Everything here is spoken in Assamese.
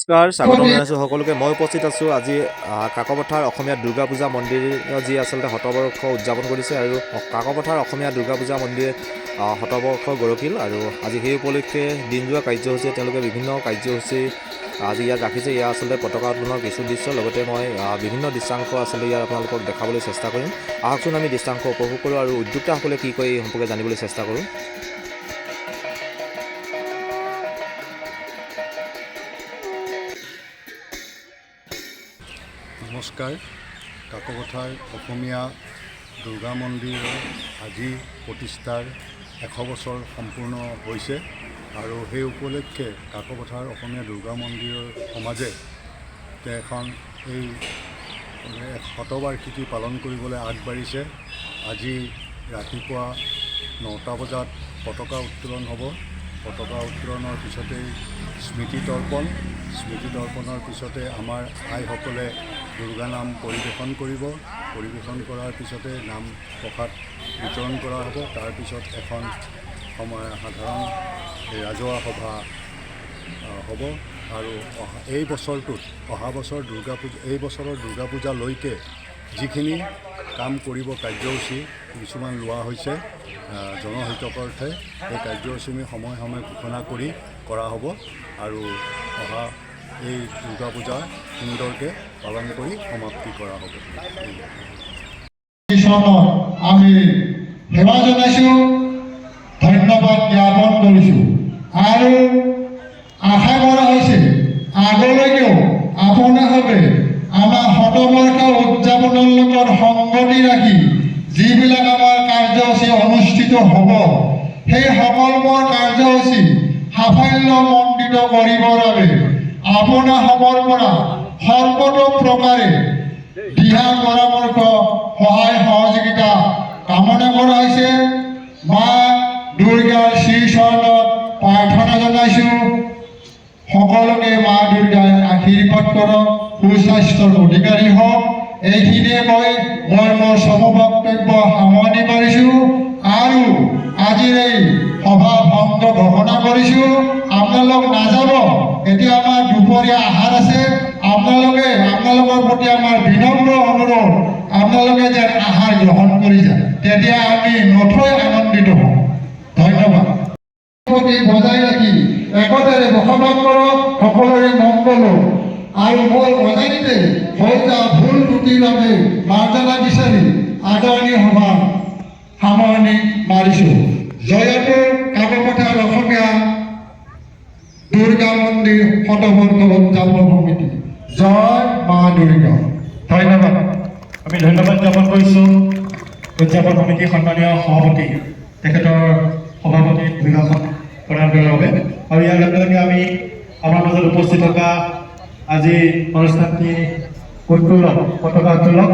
নমস্কাৰ, স্বাগতম জনাইছোঁ সকলোকে। মই উপস্থিত আছোঁ আজি কাকপথাৰ অসমীয়া দুৰ্গা পূজা মন্দিৰ যি আচলতে শতবৰ্ষ উদযাপন কৰিছে আৰু কাকপথাৰ অসমীয়া দুৰ্গা পূজা মন্দিৰ শতবৰ্ষ গৰকিল আৰু আজি সেই উপলক্ষে দিনজোৰা কাৰ্যসূচীয়ে তেওঁলোকে বিভিন্ন কাৰ্যসূচী আজি ইয়াত ৰাখিছে। ইয়াৰ আচলতে পতাকা উত্তোলনৰ কিছু দৃশ্য, লগতে মই বিভিন্ন দৃশ্যাংশ আচলতে ইয়াত আপোনালোকক দেখাবলৈ চেষ্টা কৰিম। আহকচোন আমি দৃশ্যাংশ উপভোগ কৰোঁ আৰু উদ্যোক্তাসকলে কি কয় এই সম্পৰ্কে জানিবলৈ চেষ্টা কৰোঁ। নমস্কাৰ। কাকপথাৰ অসমীয়া দুৰ্গা মন্দিৰৰ আজি প্ৰতিষ্ঠাৰ 100 বছৰ সম্পূৰ্ণ হৈছে আৰু সেই উপলক্ষে কাকপথাৰ অসমীয়া দুৰ্গা মন্দিৰৰ সমাজে এখন এই শতবাৰ্ষিকী পালন কৰিবলৈ আগবাঢ়িছে। আজি ৰাতিপুৱা 9টা বজাত পতাকা উত্তোলন হ'ব। পতাকা উত্তোলনৰ পিছতেই স্মৃতি তৰ্পণৰ পিছতে আমাৰ আইসকলে দুৰ্গা নাম পৰিৱেশন কৰিব। পৰিৱেশন কৰাৰ পিছতে নাম প্ৰসাদ বিতৰণ কৰা হ'ব। তাৰপিছত এখন সাধাৰণ ৰাজহুৱা সভা হ'ব আৰু এই বছৰটোত অহা বছৰ এই বছৰৰ দুৰ্গা পূজালৈকে যিখিনি কাম কৰিব কাৰ্যসূচী কিছুমান লোৱা হৈছে জনহিতকৰ্থে, এই কাৰ্যসূচী আমি সময়ে সময়ে ঘোষণা কৰি কৰা হ'ব আৰু অহা এই দুৰ্গা পূজা সুন্দৰকৈ পালন কৰি সমাপ্তি কৰা হ'ব। আমি সেৱা জনাইছোঁ, ধন্যবাদ জ্ঞাপন কৰিছোঁ আৰু আশা কৰা হৈছে আগলৈকেও আপোনালোকে আমাৰ শতবৰ্ষ উদযাপনৰ লগত সংগতি ৰাখি যিবিলাক আমাৰ কাৰ্যসূচী অনুষ্ঠিত হ'ব, সেই সকলোবোৰ কাৰ্যসূচী সাফল্যমণ্ডিত কৰিবৰ বাবে আপোনালোকৰ পৰা সৰ্বতো প্ৰকাৰে দিহা পৰামৰ্শ সহায় সহযোগিতা কামনা কৰা হৈছে। মা দুৰ্গাৰ শ্ৰীচৰণত প্ৰাৰ্থনা জনাইছোঁ, সকলোকে মা দুৰ্গাই আশীৰ্বাদ কৰক, সুস্বাস্থ্যৰ অধিকাৰী হওক। এইখিনিয়ে কৈ মই মোৰ চমু বক্তব্য সামৰণি মাৰিছোঁ আৰু আজিৰ এই সভা ভংগ ঘোষণা কৰিছোঁ। আপোনালোক নাযাব, এতিয়া আমাৰ দুপৰীয়া আহাৰ আছে। আপোনালোকৰ প্ৰতি আমাৰ বিনম্ৰ অনুৰোধ, আপোনালোকে যেন আহাৰ গ্ৰহণ কৰি যায়, তেতিয়া আমি নথৈ আনন্দিত হওঁ। ধন্যবাদ। বজাই ৰাখি একতাৰে বসবাস কৰক, সকলোৰে মংগল আৰু মোৰ অজানিতে হৈ যোৱা ভুল ত্ৰুটিৰ বাবে মাৰ্জনা বিচাৰি আদৰণি সভা সামৰণি মাৰিছোঁ। জয়তু কাকপথাৰ অসমীয়া দুৰ্গা মন্দিৰ শতবৰ্ষ উদযাপন সমিতি। জয় মা দুৰ্গা। ধন্যবাদ। আমি ধন্যবাদ জ্ঞাপন কৰিছোঁ উদযাপন সমিতিৰ সন্মানীয় সভাপতি তেখেতৰ সভাপতি ভূমিকাখন প্ৰদান কৰাৰ বাবে। আৰু ইয়াৰ লগে লগে আমি আমাৰ মাজত উপস্থিত থকা আজি অনুষ্ঠানটি পতাকা উত্তোলক